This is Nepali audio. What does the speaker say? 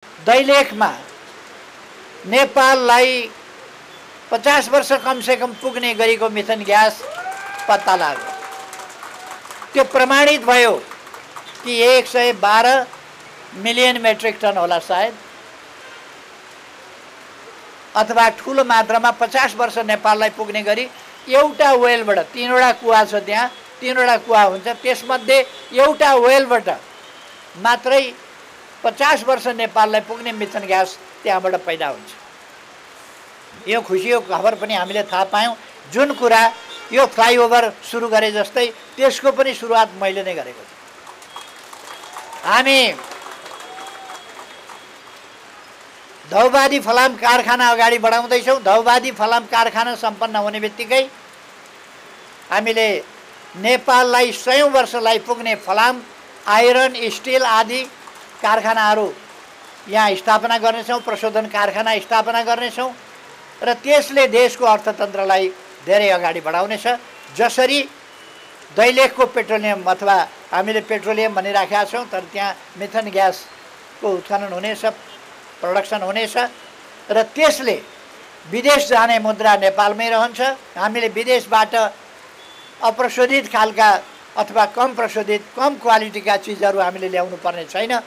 दैलेखमा नेपाललाई 50 वर्ष कमसेकम पुग्ने गरेको मिथेन ग्यास पत्ता लाग्यो। त्यो प्रमाणित भयो कि 112 मिलियन मेट्रिक टन होला सायद, अथवा ठुलो मात्रामा 50 वर्ष नेपाललाई पुग्ने गरी एउटा वेलबाट, 3वटा कुवा छ त्यहाँ, 3वटा कुवा हुन्छ, त्यसमध्ये एउटा वेलबाट मात्रै 50 वर्ष नेपाललाई पुग्ने मिथेन ग्यास त्यहाँबाट पैदा हुन्छ। यो खुसीको खबर पनि हामीले थाहा पायौँ। जुन कुरा यो फ्लाइओभर सुरु गरे जस्तै त्यसको पनि सुरुवात मैले नै गरेको थिएँ। हामी धौबादी फलाम कारखाना अगाडि बढाउँदैछौँ। धौबादी फलाम कारखाना सम्पन्न हुने बित्तिकै हामीले नेपाललाई 100 वर्षलाई पुग्ने फलाम, आइरन, स्टिल आदि कारखानाहरू यहाँ स्थापना गर्नेछौँ, प्रशोधन कारखाना स्थापना गर्नेछौँ र त्यसले देशको अर्थतन्त्रलाई धेरै अगाडि बढाउनेछ। जसरी दैलेखको पेट्रोलियम, अथवा हामीले पेट्रोलियम भनिराखेका छौँ तर त्यहाँ मिथेन ग्यासको उत्खनन हुनेछ, प्रोडक्सन हुनेछ र त्यसले विदेश जाने मुद्रा नेपालमै रहन्छ। हामीले विदेशबाट अप्रशोधित खालका अथवा कम प्रशोधित, कम क्वालिटीका चिजहरू हामीले ल्याउनु पर्ने छैन।